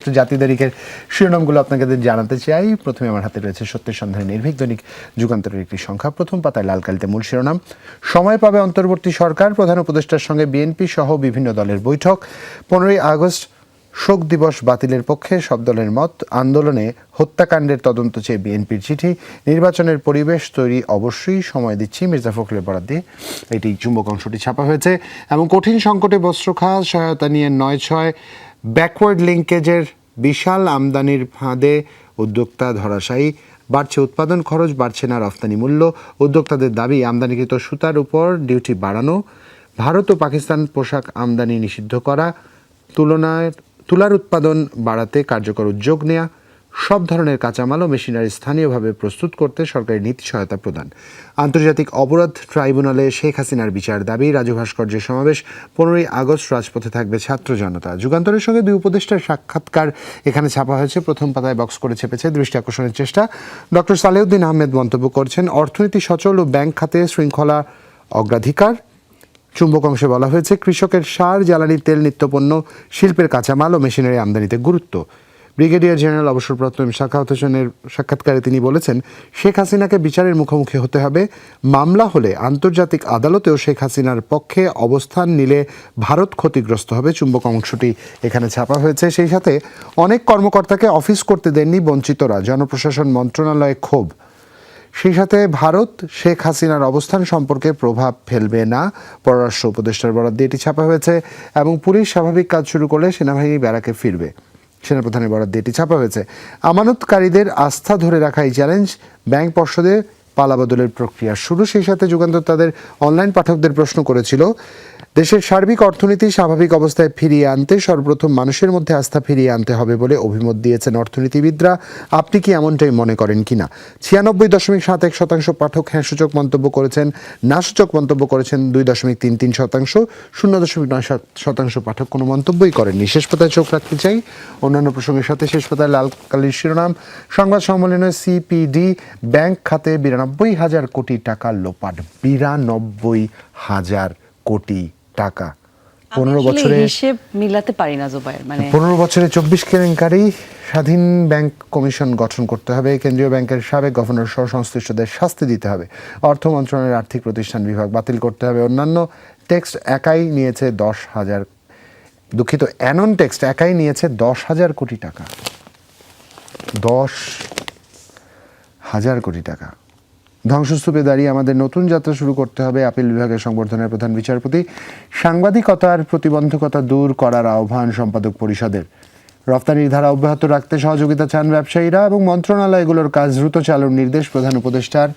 জাতীয় দৈনিকের শিরোনামগুলো আপনাকে জানাতে চাই। প্রথমে আমার হাতে রয়েছে সত্যের সন্ধানে নির্ভীক দৈনিক যুগান্তরের একটি সংখ্যা। প্রথম পাতায় লাল কালিতে মূল শিরোনাম, সময় পাবে অন্তর্বর্তী সরকার, প্রধান উপদেষ্টার সঙ্গে বিএনপি সহ বিভিন্ন দলের বৈঠক। 15ই আগস্ট শোক দিবস বাতিলের পক্ষে সব দলের মত, আন্দোলনে হত্যাকাণ্ডের তদন্ত চেয়ে বিএনপির চিঠি, নির্বাচনের পরিবেশ তৈরি অবশ্যই সময় দিচ্ছি, মির্জা ফখরুলের বরাত দিয়ে এটি চুম্বক অংশটি ছাপা হয়েছে। এবং কঠিন সংকটে বস্ত্র খাত সহায়তা নিয়ে 9/6 ব্যাকওয়ার্ড লিঙ্কেজের বিশাল আমদানির ফাঁদে উদ্যোক্তা ধরাশায়ী, বাড়ছে উৎপাদন খরচ, বাড়ছে না রফতানি মূল্য। উদ্যোক্তাদের দাবি আমদানিকৃত সুতার উপর ডিউটি বাড়ানো, ভারত ও পাকিস্তান পোশাক আমদানি নিষিদ্ধ করা, তুলার উৎপাদন বাড়াতে কার্যকর উদ্যোগ নেওয়া, সব ধরনের কাঁচামাল ও মেশিনারি স্থানীয়ভাবে প্রস্তুত করতে সরকারি নীতি সহায়তা প্রদান। আন্তর্জাতিক অপরাধ ট্রাইব্যুনালে শেখ হাসিনার বিচার দাবি, রাজু ভাস্কর্যের সমাবেশ। 15ই আগস্ট রাজপথে থাকবে ছাত্র জনতা। যুগান্তরের সঙ্গে দুই উপদেষ্টার সাক্ষাৎকার এখানে ছাপা হয়েছে। প্রথম পাতায় বক্স করে চেপেছে দৃষ্টি আকর্ষণের চেষ্টা। ডক্টর সালেউদ্দিন আহমেদ মন্তব্য করছেন, অর্থনীতি সচল ও ব্যাংক খাতে শৃঙ্খলা অগ্রাধিকার। চুম্বক অংশে বলা হয়েছে, কৃষকের সার, জ্বালানি তেল, নিত্যপণ্য, শিল্পের কাঁচামাল ও মেশিনারি আমদানিতে গুরুত্ব। ব্রিগেডিয়ার জেনারেল অবসরপ্রাপ্ত সাখাওয়াত হোসেনের সাক্ষাৎকারে তিনি বলেছেন, শেখ হাসিনাকে বিচারের মুখোমুখি হতে হবে। মামলা হলে আন্তর্জাতিক আদালতেও শেখ হাসিনার পক্ষে অবস্থান নিলে ভারত ক্ষতিগ্রস্ত হবে। চুম্বক অংশটি এখানে ছাপা হয়েছে। সেই সাথে অনেক কর্মকর্তাকে অফিস করতে দেননি বঞ্চিতরা, জনপ্রশাসন মন্ত্রণালয়ে ক্ষোভ। সেই সাথে ভারত শেখ হাসিনার অবস্থান সম্পর্কে প্রভাব ফেলবে না, পররাষ্ট্র উপদেষ্টার বরাত দিয়ে এটি ছাপা হয়েছে। এবং পুলিশ স্বাভাবিক কাজ শুরু করলে সেনাবাহিনী ব্যারাকে ফিরবে, সেনাপ্রধানের বরাত দিয়ে এটি ছাপা হয়েছে। আমানতকারীদের আস্থা ধরে রাখাই চ্যালেঞ্জ, ব্যাংক পর্ষদে পালাবদলের প্রক্রিয়া শুরু। সেই সাথে যুগান্তর তাদের অনলাইন পাঠকদের প্রশ্ন করেছিল, দেশের সার্বিক অর্থনীতি স্বাভাবিক অবস্থায় ফিরিয়ে আনতে সর্বপ্রথম মানুষের মধ্যে আস্থা ফিরিয়ে আনতে হবে বলে অভিমত দিয়েছেন অর্থনীতিবিদরা। আপনি কি এমনটাই মনে করেন কিনা? 96.71% পাঠক হ্যাঁ সূচক মন্তব্য করেছেন, না সূচক মন্তব্য করেছেন 2.33%, 0.9% পাঠক কোনো মন্তব্যই করেননি। শেষ পাতায় চোখ রাখতে চাই অন্যান্য প্রসঙ্গের সাথে। শেষ পাতায় লাল কালির শিরোনাম, সংবাদ সম্মেলনে সিপিডি, ব্যাংক খাতে 92,000 কোটি টাকা লোপাট। 92,000 কোটি টাকা। 15 বছরে হিসেব মিলাতে পারি না জুবায়ের। 15 বছরে 24 কেলেঙ্কারি। স্বাধীন ব্যাংক কমিশন গঠন করতে হবে, কেন্দ্রীয় ব্যাংকের সাবেক গভর্নর সহ সংশ্লিষ্টদের শাস্তি দিতে হবে, অর্থ মন্ত্রণালয়ের আর্থিক প্রতিষ্ঠান বিভাগ বাতিল করতে হবে। অন্যান্য টেক্সট একাই নিয়েছে 10,000, দুঃখিত, অ্যানন টেক্সট একাই নিয়েছে 10,000 কোটি টাকা। 10,000 কোটি টাকা। ধ্বংসস্তূপে দাঁড়িয়ে আমাদের নতুন যাত্রা শুরু করতে হবে, আপিল বিভাগের সংবর্ধনার প্রধান বিচারপতি। সাংবাদিকতার প্রতিবন্ধকতা দূর করার আহ্বান সম্পাদক পরিষদের। রফতানির ধারা অব্যাহত রাখতে সহযোগিতা চান ব্যবসায়ীরা এবং মন্ত্রণালয়গুলোর কাজ দ্রুত চালুর নির্দেশ প্রধান উপদেষ্টার।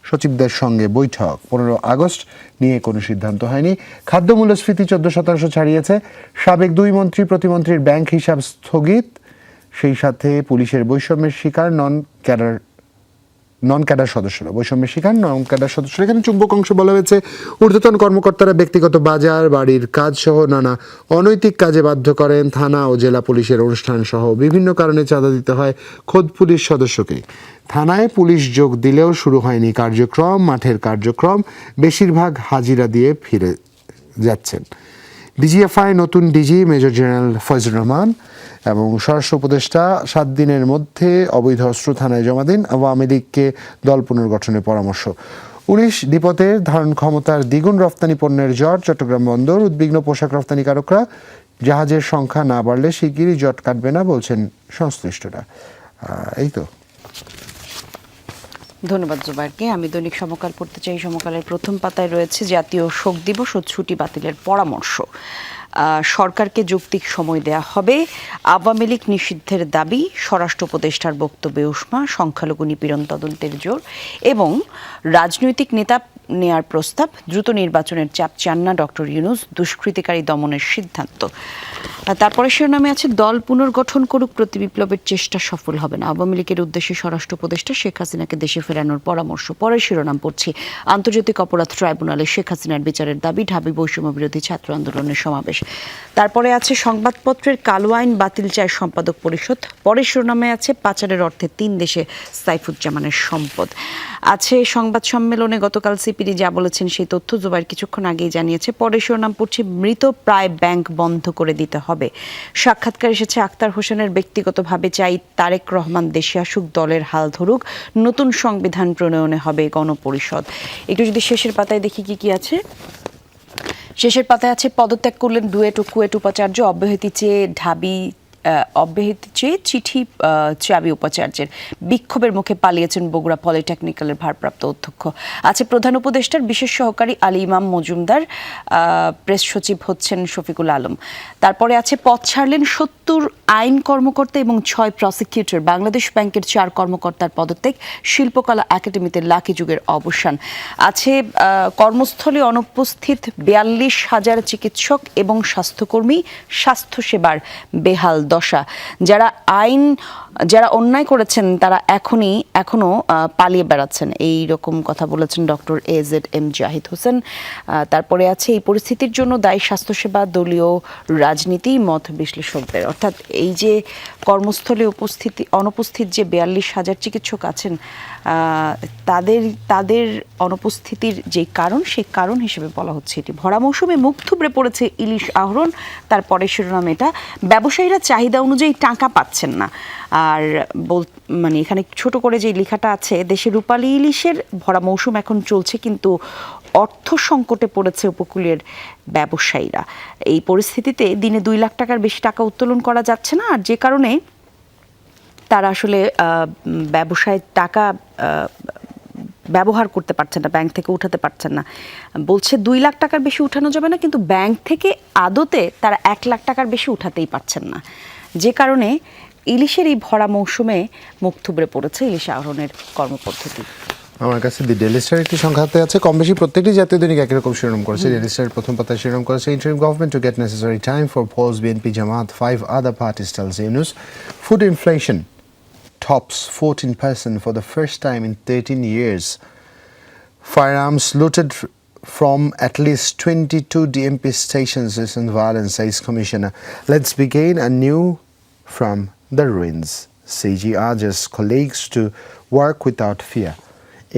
সচিবদের সঙ্গে বৈঠক। 15 আগস্ট নিয়ে কোনো সিদ্ধান্ত হয়নি। খাদ্য মূল্যস্ফীতি 14% ছাড়িয়েছে। সাবেক 2 মন্ত্রী প্রতিমন্ত্রীর ব্যাংক হিসাব স্থগিত। সেই সাথে পুলিশের বৈষম্যের শিকার নন ক্যাডার সদস্যরা, বৈষম্যের শিকার নন ক্যাডার সদস্যরা। এখানে চুম্বক অংশ বলা হয়েছে, ঊর্ধ্বতন কর্মকর্তারা ব্যক্তিগত বাজার, বাড়ির কাজ সহ নানা অনৈতিক কাজে বাধ্য করেন। থানা ও জেলা পুলিশের অনুষ্ঠান সহ বিভিন্ন কারণে চাঁদা দিতে হয় খোদ পুলিশ সদস্যকে। থানায় পুলিশ যোগ দিলেও শুরু হয়নি কার্যক্রম, মাঠের কার্যক্রম। বেশিরভাগ হাজিরা দিয়ে ফিরে যাচ্ছেন। ডিজিএফআই নতুন DG major general Faizur Rahman এবং স্বরাষ্ট্র উপদেষ্টা 7 দিনের মধ্যে অবৈধ অস্ত্র থানায় জমা দিন। আওয়ামী লীগকে দল পুনর্গঠনের পরামর্শ। 19 ডিপোতের ধারণ ক্ষমতার দ্বিগুণ রফতানি পণ্যের জট। চট্টগ্রাম বন্দর উদ্বিগ্ন পোশাক রফতানিকারকরা। জাহাজের সংখ্যা না বাড়লে শিগগিরই জট কাটবে না বলছেন সংশ্লিষ্টরা। এই তো। ধন্যবাদ জুবাইরকে। আমি দৈনিক সমকাল পড়তে চাই। সমকালের প্রথম পাতায় রয়েছে জাতীয় শোক দিবস ও ছুটি বাতিলের পরামর্শ। সরকারকে যৌক্তিক সময় দেয়া হবে, আওয়ামী লীগ নিষিদ্ধের দাবি, স্বরাষ্ট্র উপদেষ্টার বক্তব্যে উষ্মা, সংখ্যালঘু নিপীড়ন তদন্তের জোর এবং রাজনৈতিক নেতা নেয়ার প্রস্তাব। দ্রুত নির্বাচনের চাপ চান না ডক্টর ইউনূস, দুষ্কৃতিকারী দমনের সিদ্ধান্ত। তারপরে শিরোনামে আছে, দল পুনর্গঠন করুক, প্রতি বিপ্লবের চেষ্টা সফল হবে না, আওয়ামী লীগের উদ্দেশ্যে স্বরাষ্ট্র উপদেষ্টা শেখ হাসিনাকে দেশে ফেরানোর পরামর্শ। পরের শিরোনাম পড়ছি, আন্তর্জাতিক অপরাধ ট্রাইব্যুনালে শেখ হাসিনার বিচারের দাবি, ঢাবি বৈষম্য বিরোধী ছাত্র আন্দোলনের সমাবেশ। তারপরে আছে সংবাদপত্রের কালো আইন বাতিল চায় সম্পাদক পরিষদ। পরের শিরোনামে আছে, পাচারের অর্থে 3 দেশে সাইফুজ্জামানের সম্পদ। আছে সংবাদ সম্মেলনে গতকাল সিপিডি যা বলেছেন সেই তথ্য জুবাইর কিছুক্ষণ আগেই জানিয়েছে। পরে শিরোনাম পড়ছি, মৃত প্রায় ব্যাংক বন্ধ করে দিতে হবে। সাক্ষাৎকার এসেছে আক্তার হোসেনের, ব্যক্তিগতভাবে চাই তারেক রহমান দেশে আসুক, দলের হাল ধরুক, নতুন সংবিধান প্রণয়নে হবে গণপরিষদ। একটু যদি শেষের পাতায় দেখি কি কি আছে। শেষের পাতায় আছে, পদত্যাগ করলেন ডুয়েট ও কুয়েট উপাচার্য, অব্যাহতি চেয়ে চিঠি চাবি উপাচার্যের। বিক্ষোভের মুখে পালিয়েছেন বগুড়া পলিটেকনিক্যালের ভারপ্রাপ্ত অধ্যক্ষ। আছে প্রধান উপদেষ্টার বিশেষ সহকারী আলী ইমাম মজুমদার, প্রেস সচিব হচ্ছেন শফিকুল আলম। তারপরে আছে, পদ ছাড়লেন 70 আইন কর্মকর্তা এবং 6 প্রসিকিউটর। বাংলাদেশ ব্যাংকের 4 কর্মকর্তার পদত্যাগ, শিল্পকলা একাডেমিতে লাকি যুগের অবসান। আছে কর্মস্থলে অনুপস্থিত 42,000 চিকিৎসক এবং স্বাস্থ্যকর্মী, স্বাস্থ্যসেবার বেহাল দশা। যারা অন্যায় করেছেন তারা এখনো পালিয়ে বেড়াচ্ছেন, এই রকম কথা বলেছেন ডক্টর AZM জাহিদ হোসেন। তারপরে আছে, এই পরিস্থিতির জন্য দায়ী স্বাস্থ্যসেবা, দলীয় রাজনীতি, মত বিশ্লেষকদের। অর্থাৎ এই যে কর্মস্থলে অনুপস্থিত যে 42,000 চিকিৎসক আছেন, তাদের অনুপস্থিতির যে কারণ, সেই কারণ হিসেবে বলা হচ্ছে এটি। ভরা মৌসুমে মুখ থুবড়ে পড়েছে ইলিশ আহরণ। তারপরে শিরোনাম এটা, ব্যবসায়ীরা চাহিদা অনুযায়ী টাকা পাচ্ছেন না। আর মানে এখানে ছোট করে যে লেখাটা আছে, দেশে রূপালী ইলিশের ভরা মৌসুম এখন চলছে, কিন্তু অর্থ সংকটে পড়েছে উপকূলের ব্যবসায়ীরা। এই পরিস্থিতিতে দিনে 2 লাখ টাকার বেশি টাকা উত্তোলন করা যাচ্ছে না, আর যে কারণে তারা আসলে ব্যবসায় টাকা ব্যবহার করতে পারছেন না, ব্যাংক থেকে উঠাতে পারছেন না। বলছে 2 লাখ টাকার বেশি উঠানো যাবে না, কিন্তু ব্যাংক থেকে আদতে তারা 1 লাখ টাকার বেশি উঠাতেই পারছেন না, যে কারণে ইলিশের এই ভরা মৌসুমে মুখ থুবড়ে পড়েছে ইলিশ আহরণের কর্মপদ্ধতি। আমার কাছে দি ডেইলি স্টার একটি সংখ্যা হাতে আছে, কম বেশি প্রত্যেকটি জাতীয় দৈনিক একই রকম শিরোনাম করেছে। ডেইলি স্টারের প্রথম পাতায় শিরোনাম করেছে, interim government to get necessary time for pose BNP Jamaat, 5 other parties tells Yunus. Food inflation tops 14% for the first time in 13 years. Firearms looted from at least 22 DMP stations, recent violence, says Commissioner. Let's begin anew from the ruins. CG urges colleagues to work without fear.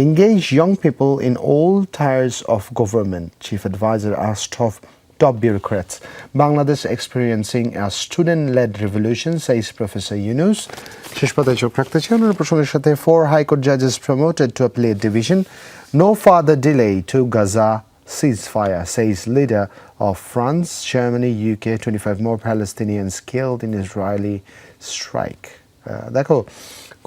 Engage young people in all tiers of government, Chief Advisor asked of top bureaucrats. Bangladesh experiencing a student-led revolution, says Professor Yunus. শেষ পাতায় চোখ রাখতে চাই অন্য প্রসঙ্গের সাথে, 4 High Court judges promoted to appellate division. No further delay to Gaza ceasefire, says leader of France, Germany, UK. 25 more Palestinians killed in Israeli strike. দেখো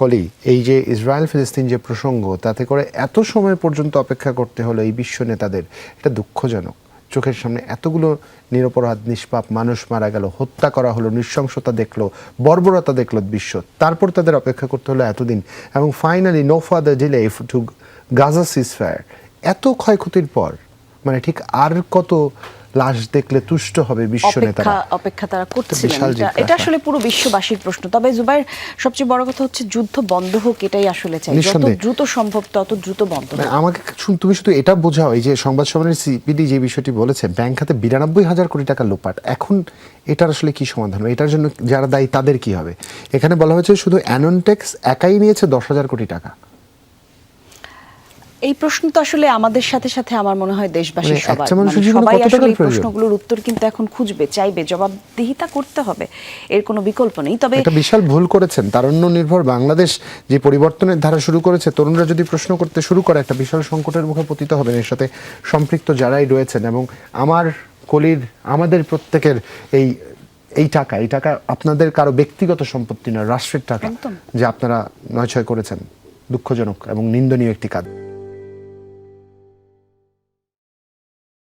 কলি, এই যে ইসরায়েল ফিলিস্তিন যে প্রসঙ্গ, তাতে করে এত সময় পর্যন্ত অপেক্ষা করতে হলো এই বিশ্ব নেতাদের, এটা দুঃখজনক। চোখের সামনে এতগুলো নিরপরাধ নিষ্পাপ মানুষ মারা গেল, হত্যা করা হলো, নৃশংসতা দেখলো, বর্বরতা দেখলো বিশ্ব, তারপর তাদের অপেক্ষা করতে হলো এতদিন, এবং finally no further delay to Gaza ceasefire. এত ক্ষয়ক্ষতির পর মানে ঠিক আর কত লাশ দেখলে তুষ্ট হবে বিশ্ব নেতারা? অপেক্ষা তারা করছিলেন। এটা আসলে পুরো বিশ্ববাসীর প্রশ্ন। তবে জুবাইর, সবচেয়ে বড় কথা হচ্ছে যুদ্ধ বন্ধ হোক, এটাই আসলে চাই, যত দ্রুত সম্ভব তত দ্রুত বন্ধ হোক। আমাকে তুমি শুধু এটা বোঝাও, এই যে সংবাদ সম্মেলনে সিপিডি যে বিষয়টি বলেছে, ব্যাংক খাতে 92,000 কোটি টাকা লোপাট, এখন এটার আসলে কি সমাধান হবে? এটার জন্য যারা দায়ী তাদের কি হবে? এখানে বলা হয়েছে শুধু অ্যাননটেক্স একাই নিয়েছে 10,000 কোটি টাকা। এই প্রশ্ন তো আসলে আমাদের সাথে সাথে আমার মনে হয় দেশবাসী সবাই আসলে এই প্রশ্নগুলোর উত্তর কিন্তু এখন খুঁজবে, চাইবে, জবাবদিহিতা করতে হবে, এর কোনো বিকল্প নেই। তবে এটা বিশাল ভুল করেছেন তারুণ্য নির্ভর বাংলাদেশ যে পরিবর্তনের ধারা শুরু করেছে, তরুণরা যদি প্রশ্ন করতে শুরু করে একটা বিশাল সংকটের মুখে পতিত হবেন। এর সাথে সম্পৃক্ত যারাই রয়েছেন, এবং আমাদের প্রত্যেকের এই টাকা আপনাদের কারো ব্যক্তিগত সম্পত্তি নয়, রাষ্ট্রের টাকা, যে আপনারা নয়ছয় করেছেন। দুঃখজনক এবং নিন্দনীয় একটি কাজ।